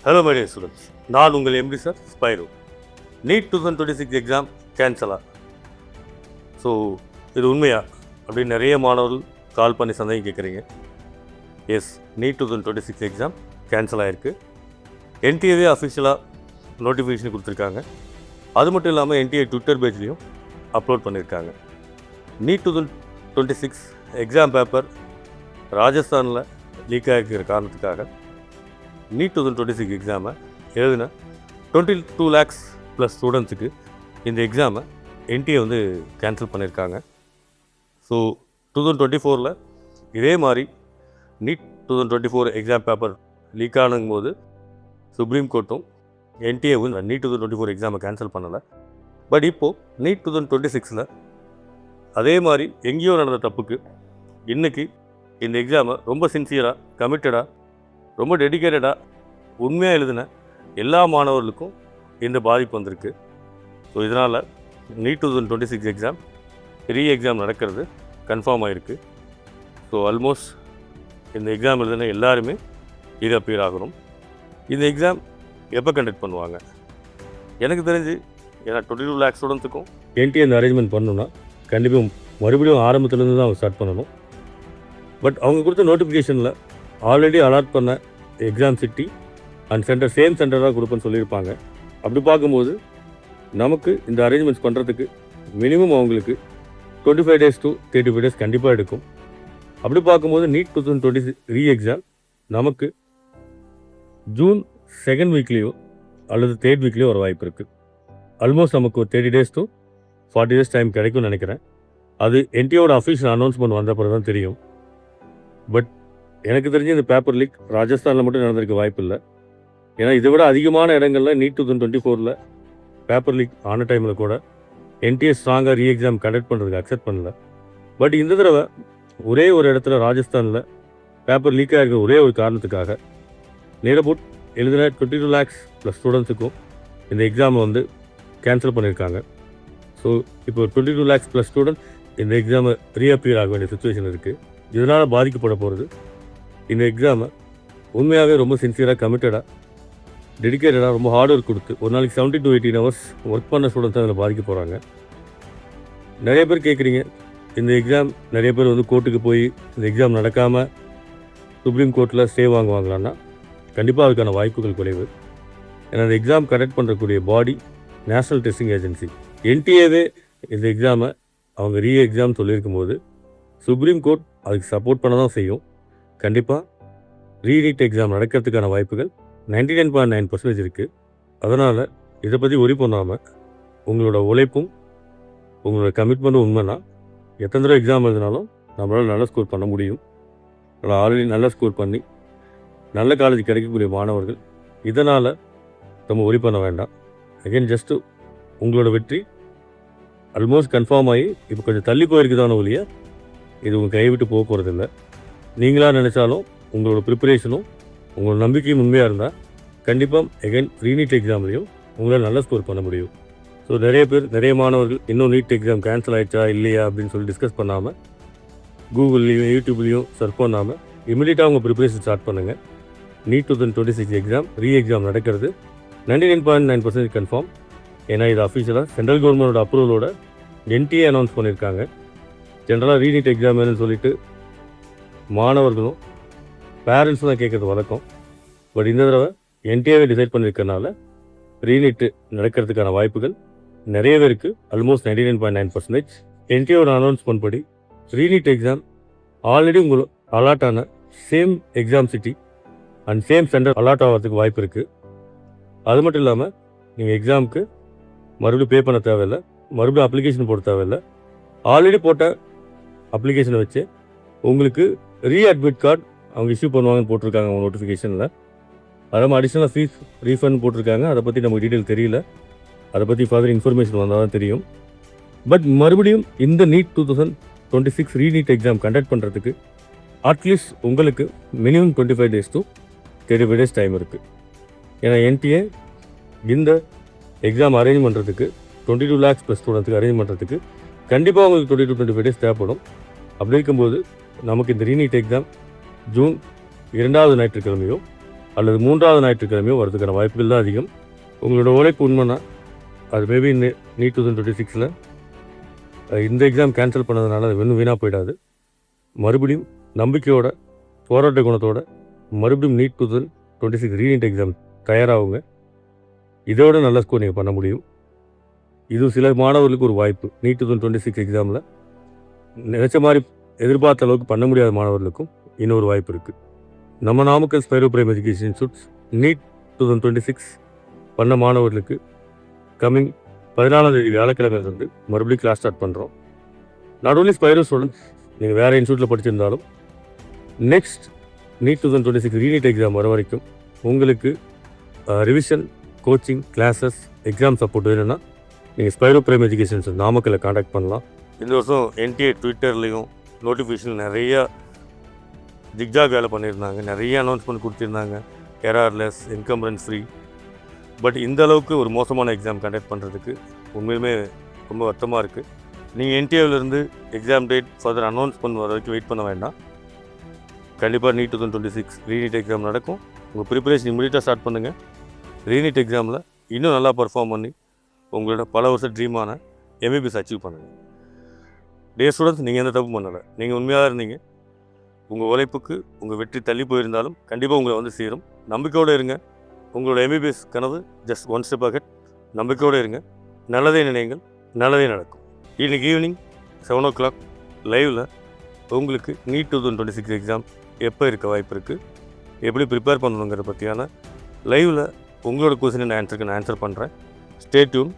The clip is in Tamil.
Hello my dear students, நான் உங்கள் MD sir Spiro. NEET 2026 exam கேன்சலா? ஸோ இது உண்மையா அப்படின்னு நிறைய மாணவர்கள் கால் பண்ணி சந்தேகம் கேட்குறீங்க. எஸ், NEET 2026 எக்ஸாம் கேன்சல் ஆகிருக்கு. NTA அஃபிஷியலாக நோட்டிஃபிகேஷன் கொடுத்துருக்காங்க. அது மட்டும் இல்லாமல் NTA ட்விட்டர் பேஜ்லேயும் அப்லோட் பண்ணியிருக்காங்க. NEET 2026 எக்ஸாம் பேப்பர் ராஜஸ்தானில் லீக் ஆகிருக்கிற காரணத்துக்காக NEET 2026 எக்ஸாமை எழுதின 22 lakhs ப்ளஸ் ஸ்டூடெண்ட்ஸுக்கு இந்த எக்ஸாமை NTA வந்து கேன்சல் பண்ணியிருக்காங்க. ஸோ 2024 இதே மாதிரி NEET 2024 எக்ஸாம் பேப்பர் லீக் ஆனுங்கும் போது சுப்ரீம் கோர்ட்டும் NTAவும் NEET 2024 எக்ஸாமை கேன்சல் பண்ணலை. பட் இப்போது NEET 2026 அதே மாதிரி எங்கேயோ நடந்த தப்புக்கு இன்றைக்கி இந்த எக்ஸாமை ரொம்ப சின்சியராக, கமிட்டடாக, ரொம்ப டெடிக்கேட்டடாக, உண்மையாக எழுதின எல்லா மாணவர்களுக்கும் இந்த பாதிப்பு வந்திருக்கு. ஸோ இதனால் NEET 2026 எக்ஸாம் எக்ஸாம் நடக்கிறது கன்ஃபார்ம் ஆகிருக்கு. ஸோ ஆல்மோஸ்ட் இந்த எக்ஸாம் எழுதின எல்லாருமே இது அப்பியர் ஆகணும். இந்த எக்ஸாம் எப்போ கண்டக்ட் பண்ணுவாங்க? எனக்கு தெரிஞ்சு ஏன்னா 22 lakhs ஸ்டூடெண்ட்ஸுக்கும் NTA இந்த அரேஞ்ச்மெண்ட் பண்ணணுன்னா கண்டிப்பாக மறுபடியும் ஆரம்பத்துலேருந்து தான் அவங்க ஸ்டார்ட் பண்ணணும். பட் அவங்க கொடுத்த நோட்டிஃபிகேஷனில் ஆல்ரெடி அலாட் பண்ண exam city and centre same centre தான் கொடுப்பேன்னு சொல்லியிருப்பாங்க. அப்படி பார்க்கும்போது நமக்கு இந்த அரேஞ்ச்மெண்ட்ஸ் பண்ணுறதுக்கு மினிமம் அவங்களுக்கு 25 days to 35 days கண்டிப்பாக எடுக்கும். அப்படி பார்க்கும்போது NEET 2026 எக்ஸாம் நமக்கு ஜூன் 2nd வீக்லேயோ அல்லது 3rd வீக்லேயோ ஒரு வாய்ப்பு இருக்குது. ஆல்மோஸ்ட் நமக்கு ஒரு 30 days to 40 days டைம் கிடைக்கும்னு நினைக்கிறேன். அது NTAவோட அஃபிஷியல் அனௌன்ஸ்மெண்ட் வந்த பிறகு தான் தெரியும். பட் எனக்கு தெரிஞ்சு இந்த பேப்பர் லீக் ராஜஸ்தானில் மட்டும் நடந்திருக்க வாய்ப்பு இல்லை. ஏன்னா இதை விட அதிகமான இடங்களில் NEET 2024 பேப்பர் லீக் ஆன டைமில் கூட NTA ஸ்ட்ராங்காக எக்ஸாம் கண்டக்ட் பண்ணுறதுக்கு அக்செப்ட் பண்ணல. பட் இந்த தடவை ஒரே ஒரு இடத்துல ராஜஸ்தானில் பேப்பர் லீக் ஆகிருக்கிற ஒரே ஒரு காரணத்துக்காக நேரபோட் எழுதின 22 lakhs ப்ளஸ் ஸ்டூடெண்ட்ஸுக்கும் இந்த எக்ஸாமை வந்து கேன்சல் பண்ணியிருக்காங்க. ஸோ இப்போ 22 lakhs ப்ளஸ் ஸ்டூடெண்ட்ஸ் இந்த எக்ஸாமை ரீஅப்பியர் ஆக வேண்டிய சுச்சுவேஷன் இருக்குது. இதனால் பாதிக்கப்பட போகிறது இந்த எக்ஸாமை உண்மையாகவே ரொம்ப சின்சியராக, கமிட்டடாக, டெடிக்கேட்டடாக, ரொம்ப ஹார்ட் ஒர்க் கொடுத்து ஒரு நாளைக்கு 17 to 18 hours ஒர்க் பண்ண ஸ்டூடெண்ட்ஸ் அதில் பாதிக்க போகிறாங்க. நிறைய பேர் கேட்குறீங்க, இந்த எக்ஸாம் நிறைய பேர் வந்து கோர்ட்டுக்கு போய் இந்த எக்ஸாம் நடக்காமல் சுப்ரீம் கோர்ட்டில் ஸ்டே வாங்குவாங்களான்னா கண்டிப்பாக அதுக்கான வாய்ப்புகள் குறைவு. ஏன்னா அந்த எக்ஸாம் கண்டக்ட் பண்ணுறக்கூடிய பாடி நேஷ்னல் டெஸ்டிங் ஏஜென்சி NTAவே இந்த எக்ஸாமை அவங்க எக்ஸாம் சொல்லியிருக்கும் போது சுப்ரீம் கோர்ட் அதுக்கு சப்போர்ட் பண்ண தான் செய்யும். கண்டிப்பாக NEET எக்ஸாம் நடக்கிறதுக்கான வாய்ப்புகள் 99.9% இருக்குது. அதனால் இதை பற்றி ஒரி பண்ணாமல் உங்களோட உழைப்பும் உங்களோட கமிட்மெண்ட்டும் உண்மைனா எத்தனை தடவை எக்ஸாம் எழுதினாலும் நம்மளால் நல்ல ஸ்கோர் பண்ண முடியும். அதனால் ஆல்ரெடி நல்ல ஸ்கோர் பண்ணி நல்ல காலேஜ் கிடைக்கக்கூடிய மாணவர்கள் இதனால் நம்ம ஒரி பண்ண வேண்டாம். அகெயின் ஜஸ்ட்டு உங்களோட வெற்றி ஆல்மோஸ்ட் கன்ஃபார்ம் ஆகி இப்போ கொஞ்சம் தள்ளி போயிருக்குதான ஒழிய இது உங்கள் கைவிட்டு போக போகிறதில்ல. நீங்களாக நினச்சாலும் உங்களோட ப்ரிப்பரேஷனும் உங்களோட நம்பிக்கையும் உண்மையாக இருந்தால் கண்டிப்பாக அகைன் NEET எக்ஸாம்லேயும் உங்களால் நல்ல ஸ்கோர் பண்ண முடியும். ஸோ நிறைய பேர், நிறைய மாணவர்கள் இன்னும் NEET எக்ஸாம் கேன்சல் ஆகிடுச்சா இல்லையா அப்படின்னு சொல்லி டிஸ்கஸ் பண்ணாமல் கூகுள்லேயும் யூடியூப்லேயும் சர்ச் பண்ணாமல் இமீடியட்டாக உங்கள் ப்ரிப்பரேஷன் ஸ்டார்ட் பண்ணுங்கள். NEET 2026 எக்ஸாம் எக்ஸாம் நடக்கிறது 99.9% கன்ஃபார்ம். ஏன்னா இது அஃபிஷியலாக சென்ட்ரல் கவர்மெண்டோட அப்ரூவலோட NTA அனௌன்ஸ் பண்ணியிருக்காங்க. ஜென்ரலாக NEET எக்ஸாம் வேணும்னு சொல்லிட்டு மாணவர்களும் பேரண்ட்ஸும் தான் கேட்குறது வழக்கம். பட் இந்த தடவை NTAவே டிசைட் பண்ணியிருக்கனால NEET நடக்கிறதுக்கான வாய்ப்புகள் நிறையவே இருக்குது. ஆல்மோஸ்ட் 99.9%. NTAவோட அனௌன்ஸ்மெண்ட் படி NEET எக்ஸாம் ஆல்ரெடி உங்களுக்கு அலாட் ஆன same exam city and same centre allot ஆகிறதுக்கு வாய்ப்பு இருக்குது. அது மட்டும் இல்லாமல் நீங்கள் எக்ஸாமுக்கு மறுபடியும் பே பண்ண தேவையில்லை, மறுபடியும் அப்ளிகேஷன் போட தேவையில்லை. ஆல்ரெடி போட்ட அப்ளிகேஷனை வச்சு உங்களுக்கு அட்மிட் கார்டு அவங்க இஷ்யூ பண்ணுவாங்கன்னு போட்டிருக்காங்க அவங்க நோட்டிஃபிகேஷனில். அது அடிஷ்னலாக ஃபீஸ் ரீஃபண்ட் போட்டிருக்காங்க. அதை பற்றி நமக்கு டீட்டெயில் தெரியல. அதை பற்றி ஃபர்தர் இன்ஃபர்மேஷன் வந்தால் தான் தெரியும். பட் மறுபடியும் இந்த NEET 2026 எக்ஸாம் கண்டக்ட் பண்ணுறதுக்கு அட்லீஸ்ட் உங்களுக்கு minimum 25 days to 35 days time இருக்குது. ஏன்னா NTA இந்த எக்ஸாம் அரேஞ்ச் பண்ணுறதுக்கு 22 lakhs ப்ளஸ் ஸ்டூடெண்ட்ஸுக்கு அரேஞ்ச் பண்ணுறதுக்கு கண்டிப்பாக உங்களுக்கு 20 to 25 days தேவைப்படும். அப்படி இருக்கும்போது நமக்கு இந்த NEET எக்ஸாம் ஜூன் 2வது ஞாயிற்றுக்கிழமையோ அல்லது 3வது ஞாயிற்றுக்கிழமையோ வரதுக்கான வாய்ப்புகள் தான் அதிகம். உங்களோட உழைப்பு உண்மைனா அது மேபி NEET 2026ல் இந்த எக்ஸாம் கேன்சல் பண்ணதுனால அது இன்னும் வீணாக போயிடாது. மறுபடியும் நம்பிக்கையோட போராட்ட குணத்தோட மறுபடியும் NEET 2026 ரீநீட் எக்ஸாம் தயாராகுங்க. இதோட நல்ல ஸ்கோர் நீங்கள் பண்ண முடியும். இது சில மாணவர்களுக்கு ஒரு வாய்ப்பு. NEET 2026 எக்ஸாமில் நினச்ச மாதிரி எதிர்பார்த்த அளவுக்கு பண்ண முடியாத மாணவர்களுக்கும் இன்னொரு வாய்ப்பு இருக்குது. நம்ம Namakkal Spiro prime education institutes NEET 2026 பண்ண மாணவர்களுக்கு கம்மிங் 14ஆம் தேதி வியாழக்கிழமை வந்து மறுபடியும் கிளாஸ் ஸ்டார்ட் பண்ணுறோம். நாட் ஓன்லி ஸ்பைரோ ஸ்டூடெண்ட்ஸ், நீங்கள் வேறு இன்ஸ்டியூட்டில் படிச்சிருந்தாலும் நெக்ஸ்ட் NEET 2026 ரீநீட் எக்ஸாம் வர வரைக்கும் உங்களுக்கு revision, coaching, classes, exam support வேணும்னா நீங்கள் ஸ்பைரோ பிரைம் எஜுகேஷன்ஸ் நாமக்கல்லை காண்டாக்ட் பண்ணலாம். இந்த வருஷம் NTA ட்விட்டர்லேயும் நோட்டிஃபிகேஷன் நிறையா ஜிக்ஜாக் வேலை பண்ணியிருந்தாங்க, நிறைய அனௌன்ஸ்மெண்ட் கொடுத்துருந்தாங்க, எரர்லெஸ், என்கம்பரன்ஸ் ஃப்ரீ. பட் இந்த அளவுக்கு ஒரு மோசமான எக்ஸாம் கண்டக்ட் பண்ணுறதுக்கு உண்மையிலுமே ரொம்ப வருத்தமாக இருக்குது. நீங்கள் NTAவிலேருந்து எக்ஸாம் டேட் ஃபர்தர் அனௌன்ஸ் பண்ண வர வரைக்கும் வெயிட் பண்ண வேண்டாம். கண்டிப்பாக NEET 2026 ரீநீட் எக்ஸாம் நடக்கும். உங்கள் ப்ரிப்பரேஷன் இமீடியட்டாக ஸ்டார்ட் பண்ணுங்கள். ரீநீட் எக்ஸாமில் இன்னும் நல்லா பர்ஃபார்ம் பண்ணி உங்களோட பல வருஷம் ட்ரீமான MBBS அச்சீவ் பண்ணுங்கள். ஸ்டூடெண்ட்ஸ், நீங்கள் எந்த தப்பு பண்ணலை. நீங்கள் உண்மையாக இருந்தீங்க. உங்கள் உழைப்புக்கு உங்கள் வெற்றி தள்ளி போயிருந்தாலும் கண்டிப்பாக உங்களை வந்து சேரும். நம்பிக்கையோடு இருங்க. உங்களோட MBBS கனவு ஜஸ்ட் ஒன் ஸ்டெப் அஹெட். நம்பிக்கையோடு இருங்க. நல்லதே நினையுங்கள், நல்லதே நடக்கும். இன்றைக்கி ஈவினிங் 7 o'clock லைவில் உங்களுக்கு NEET 2026 எக்ஸாம் எப்போ இருக்க வாய்ப்பு இருக்குது, எப்படி ப்ரிப்பேர் பண்ணணுங்கிற பற்றியான லைவில் உங்களோட கொஸ்டின் ஆன்சருக்கு நான் ஆன்சர் பண்ணுறேன். Stay tune.